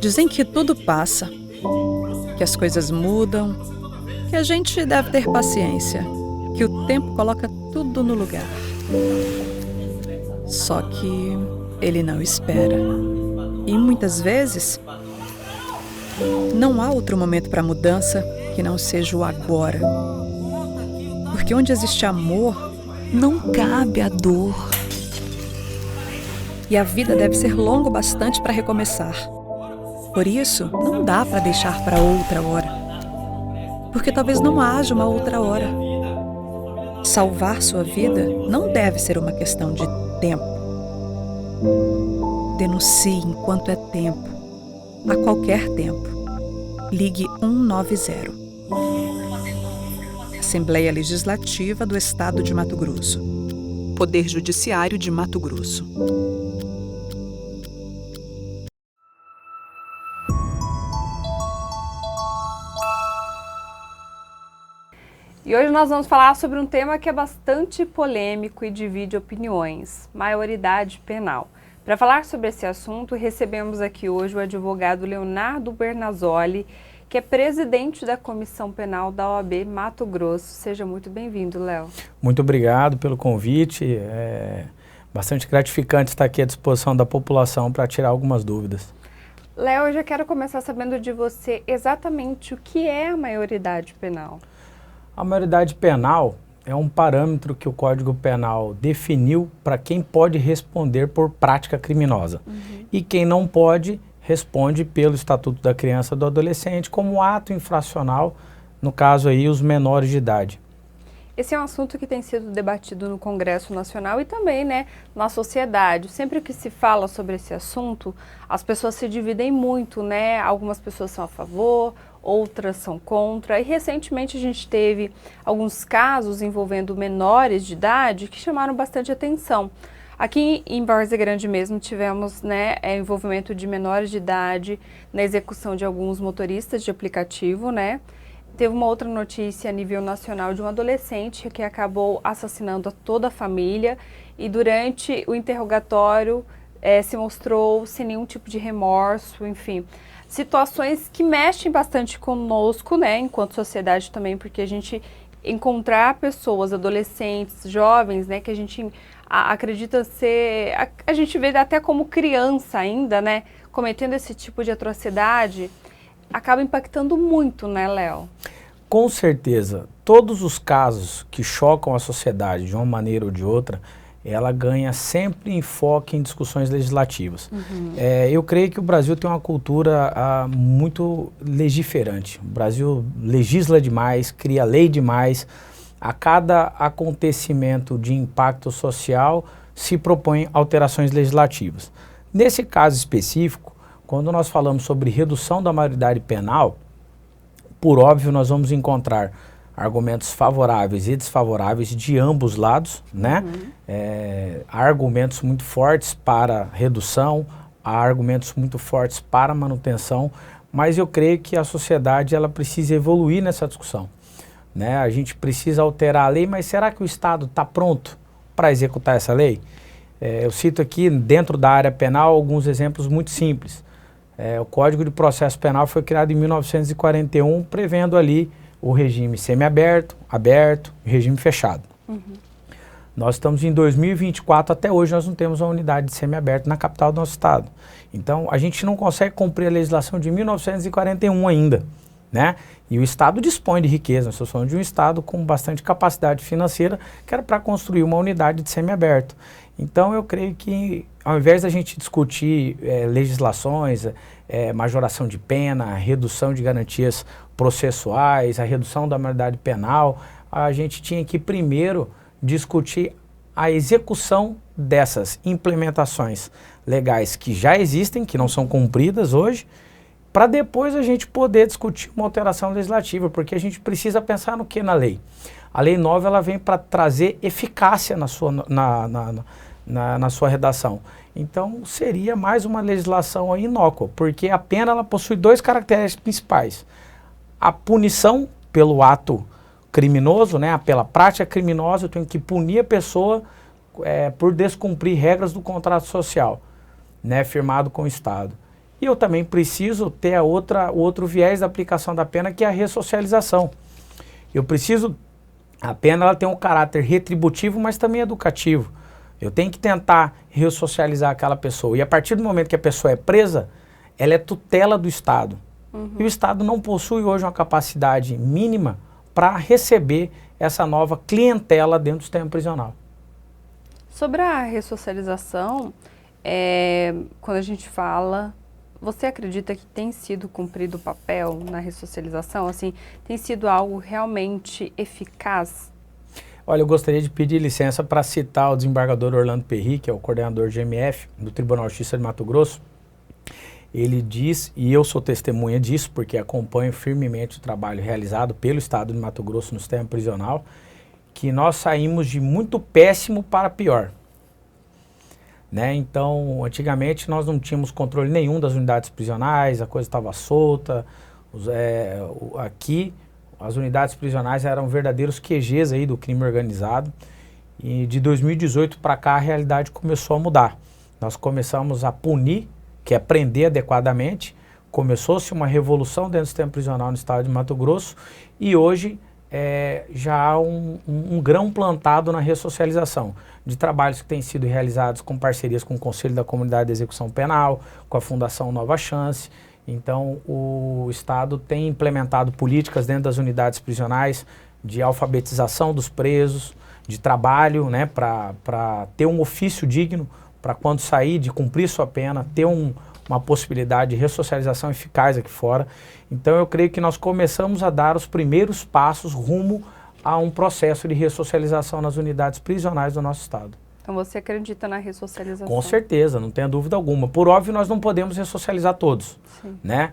Dizem que tudo passa, que as coisas mudam, que a gente deve ter paciência, que o tempo coloca tudo no lugar. Só que ele não espera. E muitas vezes não há outro momento para mudança que não seja o agora. Porque onde existe amor, não cabe a dor. E a vida deve ser longa o bastante para recomeçar. Por isso, não dá para deixar para outra hora. Porque talvez não haja uma outra hora. Salvar sua vida não deve ser uma questão de tempo. Denuncie enquanto é tempo. A qualquer tempo. Ligue 190. Assembleia Legislativa do Estado de Mato Grosso. Poder Judiciário de Mato Grosso. E hoje nós vamos falar sobre um tema que é bastante polêmico e divide opiniões: maioridade penal. Para falar sobre esse assunto, recebemos aqui hoje o advogado Leonardo Bernazzoli, que é presidente da Comissão Penal da OAB Mato Grosso. Seja muito bem-vindo, Léo. Muito obrigado pelo convite. É bastante gratificante estar aqui à disposição da população para tirar algumas dúvidas. Léo, eu já quero começar sabendo de você exatamente o que é a maioridade penal. A maioridade penal é um parâmetro que o Código Penal definiu para quem pode responder por prática criminosa. E quem não pode, responde pelo Estatuto da Criança e do Adolescente como ato infracional, no caso aí os menores de idade. Esse é um assunto que tem sido debatido no Congresso Nacional e também, na sociedade. Sempre que se fala sobre esse assunto, as pessoas se dividem muito, Algumas pessoas são a favor, outras são contra. E recentemente a gente teve alguns casos envolvendo menores de idade que chamaram bastante atenção. Aqui em Várzea Grande mesmo tivemos envolvimento de menores de idade na execução de alguns motoristas de aplicativo, Teve uma outra notícia a nível nacional de um adolescente que acabou assassinando toda a família e durante o interrogatório se mostrou sem nenhum tipo de remorso, enfim. Situações que mexem bastante conosco, enquanto sociedade também, porque a gente encontrar pessoas, adolescentes, jovens, que a gente acredita ser, a gente vê até como criança ainda, cometendo esse tipo de atrocidade, acaba impactando muito, Léo? Com certeza, todos os casos que chocam a sociedade de uma maneira ou de outra, ela ganha sempre enfoque em discussões legislativas. Eu creio que o Brasil tem uma cultura muito legiferante. O Brasil legisla demais, cria lei demais. A cada acontecimento de impacto social se propõe alterações legislativas. Nesse caso específico, quando nós falamos sobre redução da maioridade penal, por óbvio nós vamos encontrar argumentos favoráveis e desfavoráveis de ambos lados, há argumentos muito fortes para redução, há argumentos muito fortes para manutenção, mas eu creio que a sociedade ela precisa evoluir nessa discussão. A gente precisa alterar a lei, mas será que o Estado está pronto para executar essa lei? Eu cito aqui, dentro da área penal, alguns exemplos muito simples. O Código de Processo Penal foi criado em 1941, prevendo ali o regime semiaberto, aberto e regime fechado. Nós estamos em 2024, até hoje nós não temos uma unidade de semiaberto na capital do nosso estado. Então, a gente não consegue cumprir a legislação de 1941 ainda, E o Estado dispõe de riqueza, nós estamos falando de um Estado com bastante capacidade financeira, que era para construir uma unidade de semiaberto. Então, eu creio que, ao invés da gente discutir legislações, majoração de pena, redução de garantias processuais, a redução da maioridade penal, a gente tinha que primeiro discutir a execução dessas implementações legais que já existem, que não são cumpridas hoje, para depois a gente poder discutir uma alteração legislativa, porque a gente precisa pensar no que na lei. A Lei 9 ela vem para trazer eficácia na sua redação. Então, seria mais uma legislação inócua, porque a pena ela possui dois caracteres principais. A punição pelo ato criminoso, pela prática criminosa, eu tenho que punir a pessoa por descumprir regras do contrato social. né, firmado com o Estado. E eu também preciso ter o outro viés da aplicação da pena, que é a ressocialização. Eu preciso, a pena ela tem um caráter retributivo, mas também educativo. Eu tenho que tentar ressocializar aquela pessoa. E a partir do momento que a pessoa é presa, ela é tutela do Estado. E o Estado não possui hoje uma capacidade mínima para receber essa nova clientela dentro do sistema prisional. Sobre a ressocialização, quando a gente fala, você acredita que tem sido cumprido o papel na ressocialização? Assim, tem sido algo realmente eficaz? Olha, eu gostaria de pedir licença para citar o desembargador Orlando Perry, que é o coordenador de GMF do Tribunal de Justiça de Mato Grosso. Ele diz, e eu sou testemunha disso, porque acompanho firmemente o trabalho realizado pelo Estado de Mato Grosso no sistema prisional, que nós saímos de muito péssimo para pior. Né? Então, antigamente nós não tínhamos controle nenhum das unidades prisionais, a coisa estava solta. Aqui, as unidades prisionais eram verdadeiros QGs aí do crime organizado. E de 2018 para cá a realidade começou a mudar. Nós começamos a punir, que é prender adequadamente. Começou-se uma revolução dentro do sistema prisional no estado de Mato Grosso e hoje já há um grão plantado na ressocialização de trabalhos que têm sido realizados com parcerias com o Conselho da Comunidade de Execução Penal, com a Fundação Nova Chance. Então, o Estado tem implementado políticas dentro das unidades prisionais de alfabetização dos presos, de trabalho, né, para ter um ofício digno, para quando sair de cumprir sua pena, ter uma possibilidade de ressocialização eficaz aqui fora. Então eu creio que nós começamos a dar os primeiros passos rumo a um processo de ressocialização nas unidades prisionais do nosso estado. Então você acredita na ressocialização? Com certeza, não tenha dúvida alguma. Por óbvio, nós não podemos ressocializar todos, né?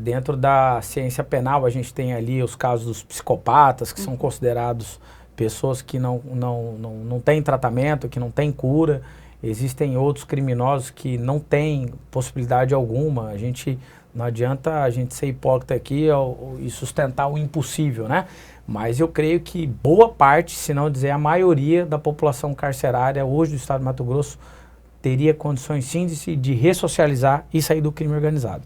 Dentro da ciência penal, a gente tem ali os casos dos psicopatas, que são considerados pessoas que não têm tratamento, que não têm cura. Existem outros criminosos que não têm possibilidade alguma. Não adianta a gente ser hipócrita aqui e sustentar o impossível, né? Mas eu creio que boa parte, se não dizer a maioria da população carcerária hoje do estado de Mato Grosso teria condições sim de ressocializar e sair do crime organizado.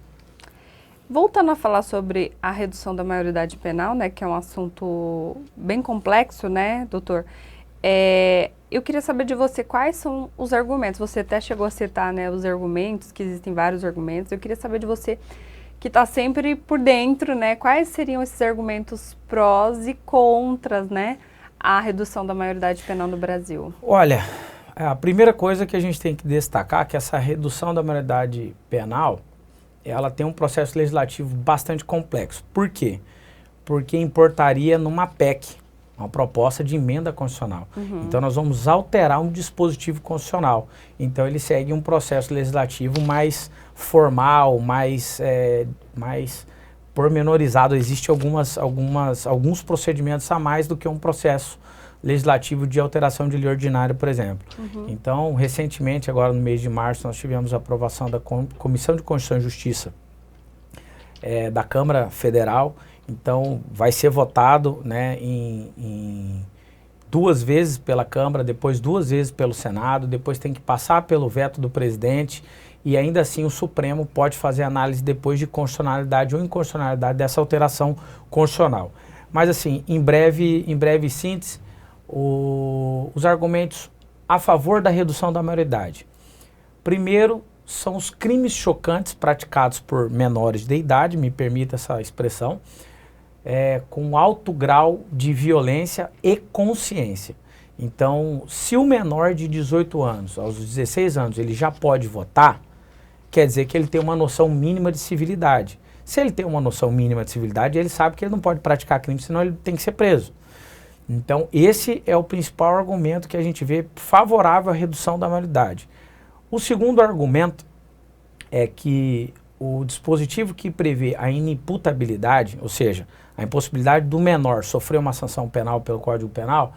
Voltando a falar sobre a redução da maioridade penal, né, que é um assunto bem complexo, né, doutor? Eu queria saber de você quais são os argumentos. Você até chegou a citar, né, os argumentos, que existem vários argumentos. Eu queria saber de você, que está sempre por dentro, né, quais seriam esses argumentos prós e contras, né, à redução da maioridade penal no Brasil? Olha, a primeira coisa que a gente tem que destacar é que essa redução da maioridade penal, ela tem um processo legislativo bastante complexo. Por quê? Porque importaria numa PEC, uma proposta de emenda constitucional. Então nós vamos alterar um dispositivo constitucional. Então ele segue um processo legislativo mais formal, mais pormenorizado. Existem alguns procedimentos a mais do que um processo legislativo de alteração de lei ordinária, por exemplo. Então, recentemente, agora no mês de março, nós tivemos a aprovação da Comissão de Constituição e Justiça da Câmara Federal. Então, vai ser votado, né, em 2 vezes pela Câmara, depois 2 vezes pelo Senado, depois tem que passar pelo veto do presidente e ainda assim o Supremo pode fazer análise depois de constitucionalidade ou inconstitucionalidade dessa alteração constitucional. Mas assim, em breve síntese, os argumentos a favor da redução da maioridade. Primeiro, são os crimes chocantes praticados por menores de idade, me permita essa expressão, com alto grau de violência e consciência. Então, se o menor de 18 anos, aos 16 anos, ele já pode votar, quer dizer que ele tem uma noção mínima de civilidade. Se ele tem uma noção mínima de civilidade, ele sabe que ele não pode praticar crime, senão ele tem que ser preso. Então, esse é o principal argumento que a gente vê favorável à redução da maioridade. O segundo argumento é que o dispositivo que prevê a inimputabilidade, ou seja, a impossibilidade do menor sofrer uma sanção penal pelo Código Penal,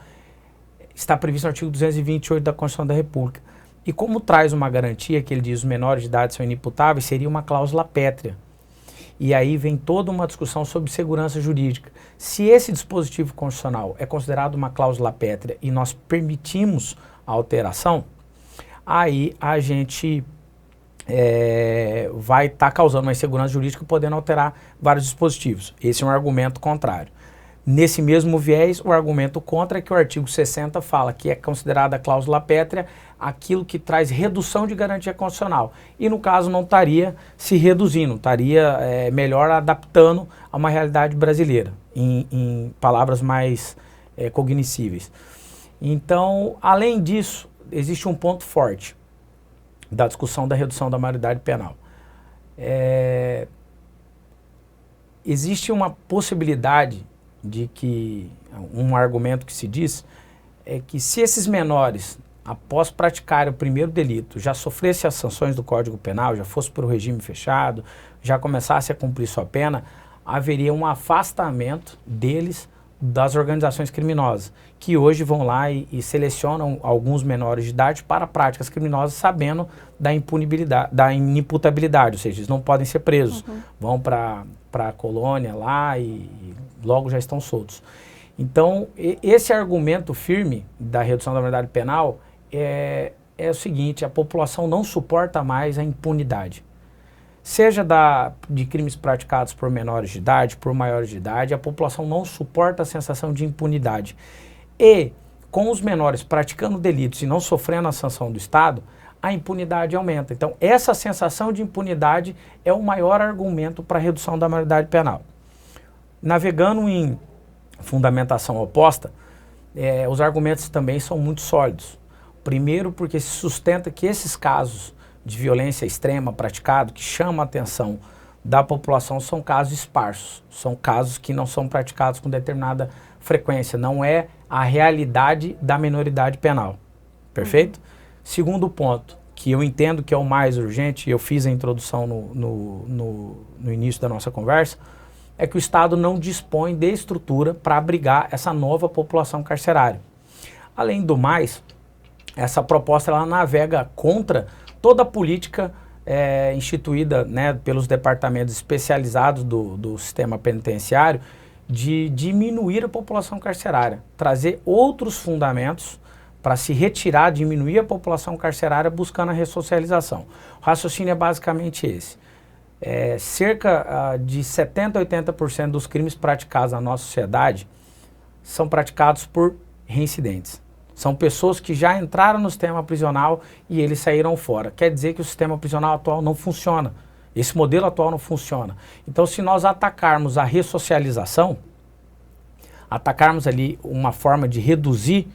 está previsto no artigo 228 da Constituição da República. E como traz uma garantia que ele diz que os menores de idade são inimputáveis, seria uma cláusula pétrea. E aí vem toda uma discussão sobre segurança jurídica. Se esse dispositivo constitucional é considerado uma cláusula pétrea e nós permitimos a alteração, aí a gente vai estar causando uma insegurança jurídica, podendo alterar vários dispositivos. Esse é um argumento contrário. Nesse mesmo viés, o argumento contra é que o artigo 60 fala que é considerada a cláusula pétrea aquilo que traz redução de garantia constitucional. E no caso não estaria se reduzindo, estaria melhor adaptando a uma realidade brasileira, em palavras mais cognoscíveis. Então, além disso, existe um ponto forte da discussão da redução da maioridade penal. Existe uma possibilidade de que, um argumento que se diz, é que se esses menores, após praticar o primeiro delito, já sofressem as sanções do Código Penal, já fosse para o regime fechado, já começasse a cumprir sua pena, haveria um afastamento deles das organizações criminosas, que hoje vão lá e selecionam alguns menores de idade para práticas criminosas, sabendo da inimputabilidade, ou seja, eles não podem ser presos, vão para a colônia lá e logo já estão soltos. Então, esse argumento firme da redução da maioridade penal é o seguinte: a população não suporta mais a impunidade. Seja de crimes praticados por menores de idade, por maiores de idade, a população não suporta a sensação de impunidade. E, com os menores praticando delitos e não sofrendo a sanção do Estado, a impunidade aumenta. Então, essa sensação de impunidade é o maior argumento para a redução da maioridade penal. Navegando em fundamentação oposta, os argumentos também são muito sólidos. Primeiro, porque se sustenta que esses casos de violência extrema praticado, que chamam a atenção da população, são casos esparsos, são casos que não são praticados com determinada frequência, não é a realidade da minoridade penal. Perfeito? Segundo ponto, que eu entendo que é o mais urgente, eu fiz a introdução no início da nossa conversa, é que o Estado não dispõe de estrutura para abrigar essa nova população carcerária. Além do mais, essa proposta ela navega contra toda a política instituída, né, pelos departamentos especializados do sistema penitenciário de diminuir a população carcerária, trazer outros fundamentos para se retirar, diminuir a população carcerária buscando a ressocialização. O raciocínio é basicamente esse. Cerca de 70% a 80% dos crimes praticados na nossa sociedade são praticados por reincidentes. São pessoas que já entraram no sistema prisional e eles saíram fora. Quer dizer que o sistema prisional atual não funciona. Esse modelo atual não funciona. Então, se nós atacarmos a ressocialização, atacarmos ali uma forma de reduzir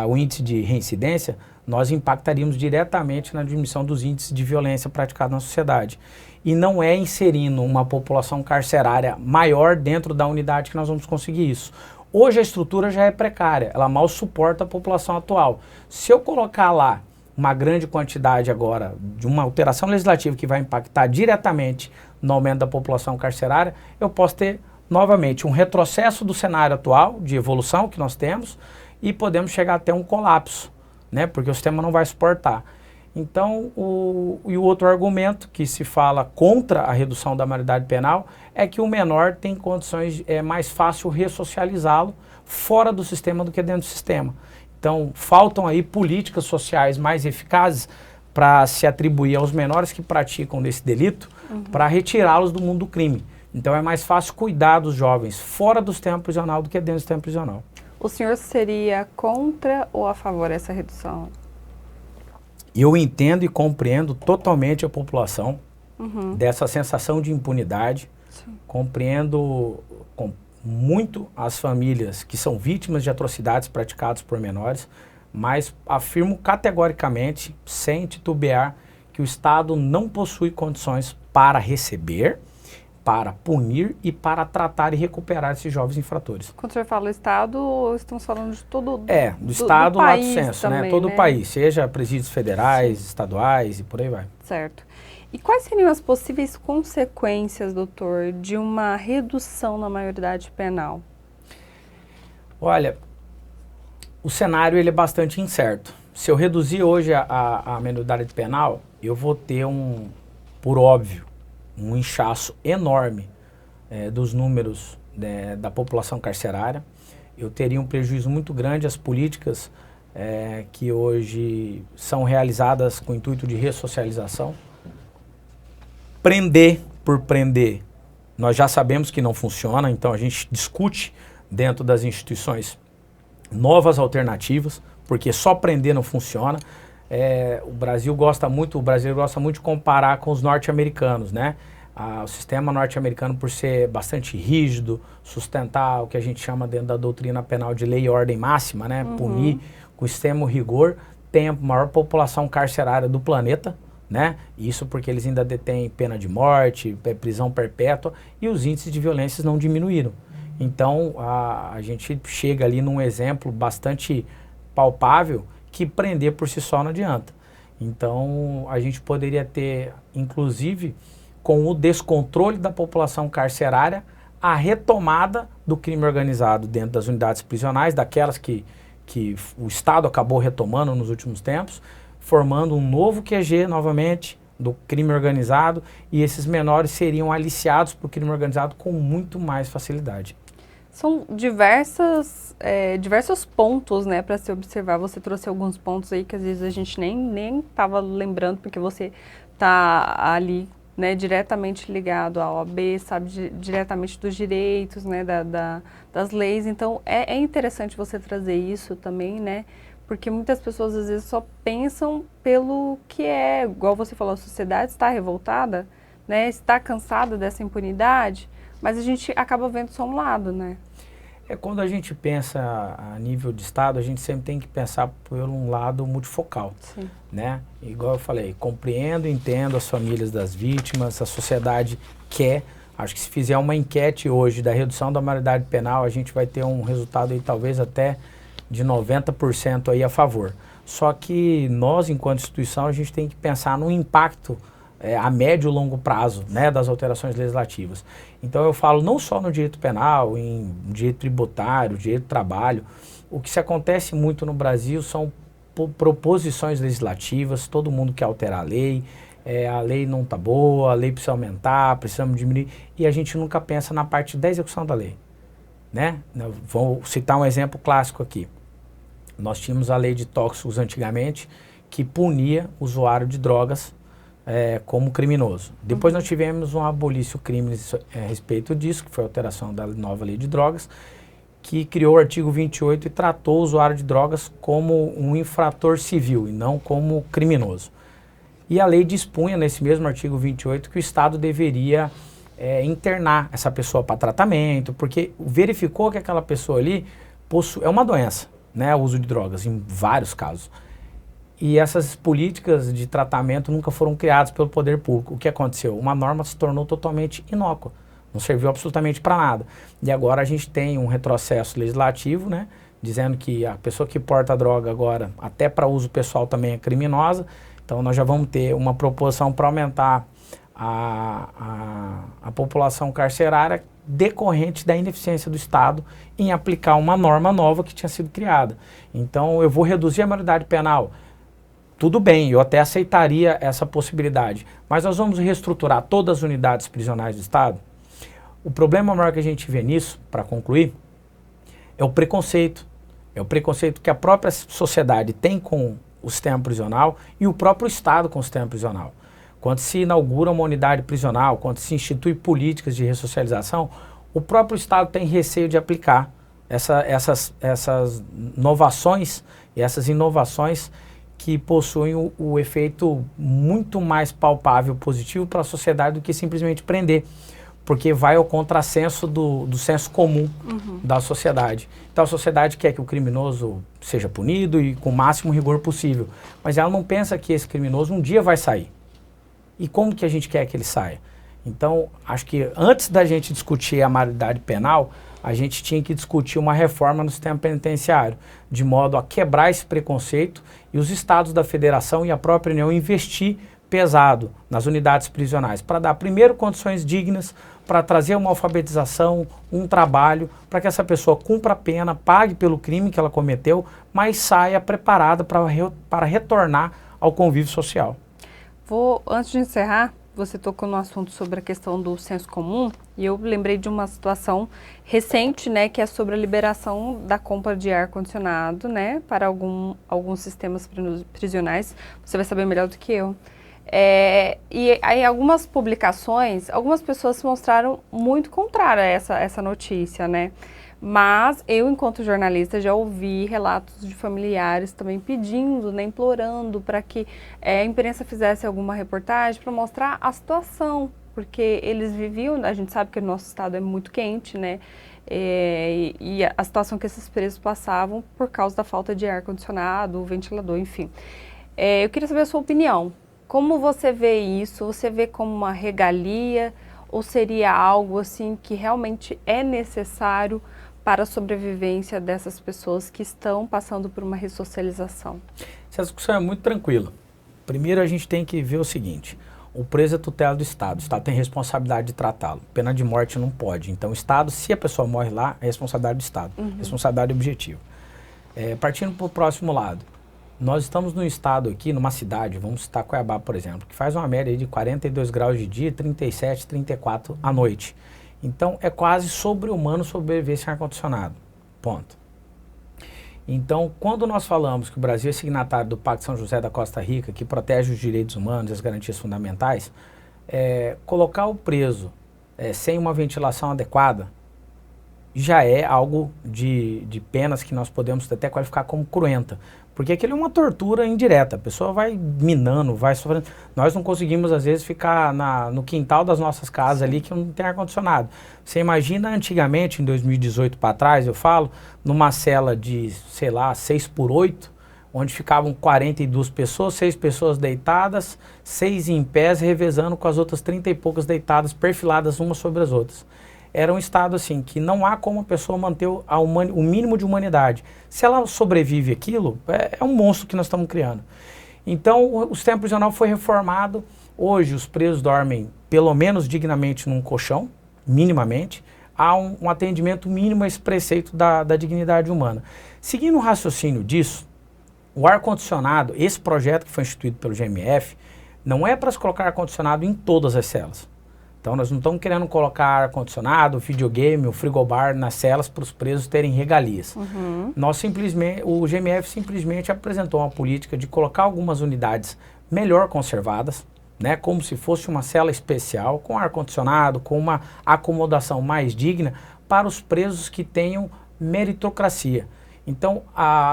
o índice de reincidência, nós impactaríamos diretamente na diminuição dos índices de violência praticados na sociedade. E não é inserindo uma população carcerária maior dentro da unidade que nós vamos conseguir isso. Hoje a estrutura já é precária, ela mal suporta a população atual. Se eu colocar lá uma grande quantidade agora de uma alteração legislativa que vai impactar diretamente no aumento da população carcerária, eu posso ter novamente um retrocesso do cenário atual de evolução que nós temos e podemos chegar até um colapso, né? Porque o sistema não vai suportar. Então, o outro argumento que se fala contra a redução da maioridade penal é que o menor tem condições, é mais fácil ressocializá-lo fora do sistema do que dentro do sistema. Então, faltam aí políticas sociais mais eficazes para se atribuir aos menores que praticam desse delito, para retirá-los do mundo do crime. Então, é mais fácil cuidar dos jovens fora do sistema prisional do que dentro do sistema prisional. O senhor seria contra ou a favor dessa redução? Eu entendo e compreendo totalmente a população dessa sensação de impunidade. Sim. Compreendo muito as famílias que são vítimas de atrocidades praticadas por menores, mas afirmo categoricamente, sem titubear, que o Estado não possui condições para receber, para punir e para tratar e recuperar esses jovens infratores. Quando o senhor fala Estado, estamos falando de todo do Estado, do lato país senso, também, né? Todo né? o país, seja presídios federais, Sim. estaduais e por aí vai. Certo. E quais seriam as possíveis consequências, doutor, de uma redução na maioridade penal? Olha, o cenário ele é bastante incerto. Se eu reduzir hoje a maioridade penal, eu vou ter por óbvio, um inchaço enorme dos números da população carcerária. Eu teria um prejuízo muito grande às políticas que hoje são realizadas com o intuito de ressocialização. prender por prender, nós já sabemos que não funciona, então a gente discute dentro das instituições novas alternativas, porque só prender não funciona. O brasileiro gosta muito de comparar com os norte-americanos, né? O sistema norte-americano, por ser bastante rígido, sustentar o que a gente chama dentro da doutrina penal de lei e ordem máxima, né? Punir com extremo rigor, tem a maior população carcerária do planeta, né? Isso porque eles ainda detêm pena de morte, prisão perpétua, e os índices de violência não diminuíram. Então, a gente chega ali num exemplo bastante palpável que prender por si só não adianta. Então, a gente poderia ter, inclusive, com o descontrole da população carcerária, a retomada do crime organizado dentro das unidades prisionais, daquelas que o Estado acabou retomando nos últimos tempos, formando um novo QG novamente do crime organizado, e esses menores seriam aliciados para o crime organizado com muito mais facilidade. São diversos pontos, né, para se observar. Você trouxe alguns pontos aí que às vezes a gente nem estava lembrando, porque você está ali, né, diretamente ligado à OAB, sabe diretamente dos direitos, né, das leis. Então é interessante você trazer isso também, né, porque muitas pessoas às vezes só pensam pelo que é, igual você falou, a sociedade está revoltada, né, está cansada dessa impunidade, mas a gente acaba vendo só um lado, né? Quando a gente pensa a nível de Estado, a gente sempre tem que pensar por um lado multifocal, Sim. né? Igual eu falei, compreendo, entendo as famílias das vítimas, a sociedade quer. Acho que se fizer uma enquete hoje da redução da maioridade penal, a gente vai ter um resultado aí talvez até de 90% aí a favor. Só que nós, enquanto instituição, a gente tem que pensar no impacto a médio e longo prazo, né, das alterações legislativas. Então eu falo não só no direito penal, em direito tributário, direito do trabalho. O que se acontece muito no Brasil são proposições legislativas, todo mundo quer alterar a lei não está boa, a lei precisa aumentar, precisamos diminuir, e a gente nunca pensa na parte da execução da lei, né? Vou citar um exemplo clássico aqui. Nós tínhamos a lei de tóxicos antigamente, que punia o usuário de drogas como criminoso. Depois nós tivemos um abolício crimes a respeito disso, que foi a alteração da nova lei de drogas, que criou o artigo 28 e tratou o usuário de drogas como um infrator civil e não como criminoso. E a lei dispunha nesse mesmo artigo 28 que o Estado deveria internar essa pessoa para tratamento, porque verificou que aquela pessoa ali é uma doença, né, o uso de drogas, em vários casos. E essas políticas de tratamento nunca foram criadas pelo poder público. O que aconteceu? Uma norma se tornou totalmente inócua, não serviu absolutamente para nada. E agora a gente tem um retrocesso legislativo, né, dizendo que a pessoa que porta a droga agora, até para uso pessoal, também é criminosa. Então nós já vamos ter uma proposição para aumentar a população carcerária decorrente da ineficiência do Estado em aplicar uma norma nova que tinha sido criada. Então eu vou reduzir a maioridade penal. Tudo bem, eu até aceitaria essa possibilidade, mas nós vamos reestruturar todas as unidades prisionais do Estado? O problema maior que a gente vê nisso, para concluir, é o preconceito. É o preconceito que a própria sociedade tem com o sistema prisional e o próprio Estado com o sistema prisional. Quando se inaugura uma unidade prisional, quando se institui políticas de ressocialização, o próprio Estado tem receio de aplicar essas inovações e essas inovações que possuem o efeito muito mais palpável, positivo para a sociedade do que simplesmente prender, porque vai ao contrassenso do senso comum da sociedade. Então a sociedade quer que o criminoso seja punido e com o máximo rigor possível, mas ela não pensa que esse criminoso um dia vai sair. E como que a gente quer que ele saia? Então, acho que antes da gente discutir a maioridade penal, a gente tinha que discutir uma reforma no sistema penitenciário, de modo a quebrar esse preconceito e os estados da federação e a própria União investir pesado nas unidades prisionais, para dar primeiro condições dignas, para trazer uma alfabetização, um trabalho, para que essa pessoa cumpra a pena, pague pelo crime que ela cometeu, mas saia preparada para retornar ao convívio social. Antes de encerrar, você tocou no assunto sobre a questão do senso comum, e eu lembrei de uma situação recente, né, que é sobre a liberação da compra de ar-condicionado, né, para alguns sistemas prisionais. Você vai saber melhor do que eu. E aí algumas publicações, algumas pessoas se mostraram muito contrárias a essa notícia, né? Mas eu, enquanto jornalista, já ouvi relatos de familiares também pedindo, né, implorando para que a imprensa fizesse alguma reportagem para mostrar a situação, porque eles viviam, a gente sabe que o nosso estado é muito quente, né? E a situação que esses presos passavam por causa da falta de ar-condicionado, ventilador, enfim. Eu queria saber a sua opinião. Como você vê isso? Você vê como uma regalia ou seria algo assim que realmente é necessário para a sobrevivência dessas pessoas que estão passando por uma ressocialização? Essa discussão é muito tranquila. Primeiro a gente tem que ver o seguinte, o preso é tutela do Estado tem responsabilidade de tratá-lo, pena de morte não pode, então o Estado, se a pessoa morre lá, é responsabilidade do Estado, responsabilidade objetiva. Partindo para o próximo lado, nós estamos num estado aqui, numa cidade, vamos citar Cuiabá, por exemplo, que faz uma média de 42 graus de dia, 37, 34 à noite. Então, é quase sobre-humano sobreviver sem ar-condicionado. Ponto. Então, quando nós falamos que o Brasil é signatário do Pacto de São José da Costa Rica, que protege os direitos humanos e as garantias fundamentais, colocar o preso sem uma ventilação adequada já é algo de penas que nós podemos até qualificar como cruenta. Porque aquilo é uma tortura indireta, a pessoa vai minando, vai sofrendo. Nós não conseguimos, às vezes, ficar no quintal das nossas casas ali que não tem ar-condicionado. Você imagina antigamente, em 2018 para trás, eu falo, numa cela de, sei lá, 6x8, onde ficavam 42 pessoas, 6 pessoas deitadas, 6 em pés, revezando com as outras 30 e poucas deitadas, perfiladas umas sobre as outras. Era um estado assim, que não há como a pessoa manter o mínimo de humanidade. Se ela sobrevive aquilo, é um monstro que nós estamos criando. Então, o sistema prisional foi reformado. Hoje, os presos dormem, pelo menos dignamente, num colchão, minimamente. Há um atendimento mínimo a esse preceito da dignidade humana. Seguindo o raciocínio disso, o ar-condicionado, esse projeto que foi instituído pelo GMF, não é para se colocar ar-condicionado em todas as celas. Então, nós não estamos querendo colocar ar-condicionado, videogame, o frigobar nas celas para os presos terem regalias. O GMF simplesmente apresentou uma política de colocar algumas unidades melhor conservadas, né, como se fosse uma cela especial, com ar-condicionado, com uma acomodação mais digna para os presos que tenham meritocracia. Então,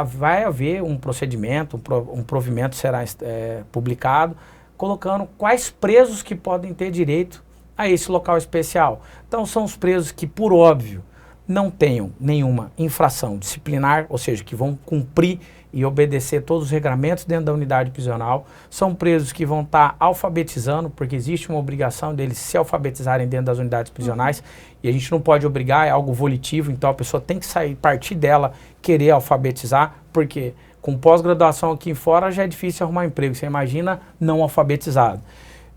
vai haver um procedimento, um provimento será publicado, colocando quais presos que podem ter direito a esse local especial. Então, são os presos que, por óbvio, não tenham nenhuma infração disciplinar, ou seja, que vão cumprir e obedecer todos os regramentos dentro da unidade prisional. São presos que vão estar alfabetizando, porque existe uma obrigação deles se alfabetizarem dentro das unidades prisionais, e a gente não pode obrigar, é algo volitivo, então a pessoa tem que sair, partir dela, querer alfabetizar, porque com pós-graduação aqui fora já é difícil arrumar emprego, você imagina não alfabetizado.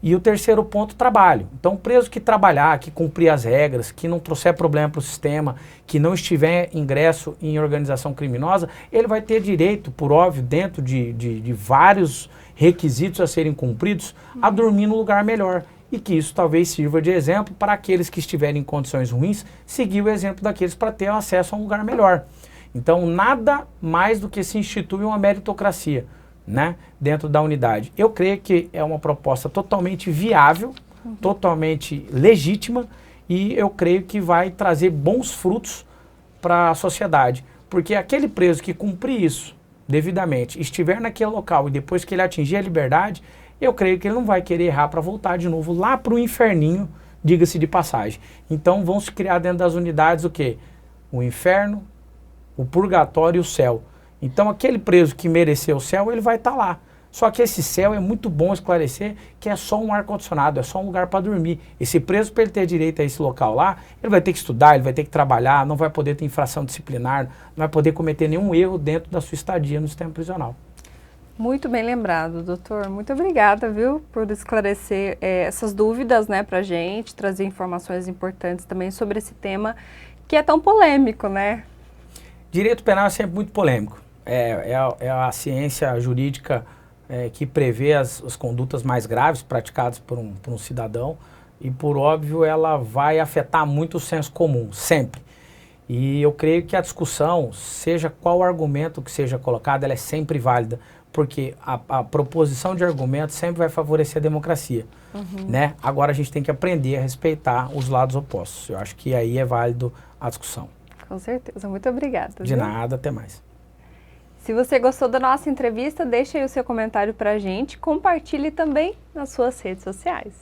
E o terceiro ponto, trabalho. Então, o preso que trabalhar, que cumprir as regras, que não trouxer problema para o sistema, que não estiver ingresso em organização criminosa, ele vai ter direito, por óbvio, dentro de vários requisitos a serem cumpridos, a dormir num lugar melhor. E que isso talvez sirva de exemplo para aqueles que estiverem em condições ruins, seguir o exemplo daqueles para ter acesso a um lugar melhor. Então, nada mais do que se institui uma meritocracia, né, dentro da unidade. Eu creio que é uma proposta totalmente viável, totalmente legítima, e eu creio que vai trazer bons frutos para a sociedade. Porque aquele preso que cumprir isso devidamente, estiver naquele local e depois que ele atingir a liberdade, eu creio que ele não vai querer errar para voltar de novo lá para o inferninho, diga-se de passagem. Então vão se criar dentro das unidades o quê? O inferno, o purgatório e o céu. Então, aquele preso que mereceu o céu, ele vai estar lá. Só que esse céu é muito bom esclarecer que é só um ar-condicionado, é só um lugar para dormir. Esse preso, para ele ter direito a esse local lá, ele vai ter que estudar, ele vai ter que trabalhar, não vai poder ter infração disciplinar, não vai poder cometer nenhum erro dentro da sua estadia no sistema prisional. Muito bem lembrado, doutor. Muito obrigada, viu, por esclarecer essas dúvidas, né, pra gente, trazer informações importantes também sobre esse tema que é tão polêmico, né? Direito penal é sempre muito polêmico. É a ciência jurídica que prevê as condutas mais graves praticadas por um cidadão e, por óbvio, ela vai afetar muito o senso comum, sempre. E eu creio que a discussão, seja qual argumento que seja colocado, ela é sempre válida, porque a proposição de argumentos sempre vai favorecer a democracia, né? Agora a gente tem que aprender a respeitar os lados opostos. Eu acho que aí é válido a discussão. Com certeza. Muito obrigada. De nada, até mais. Se você gostou da nossa entrevista, deixe aí o seu comentário pra gente, compartilhe também nas suas redes sociais.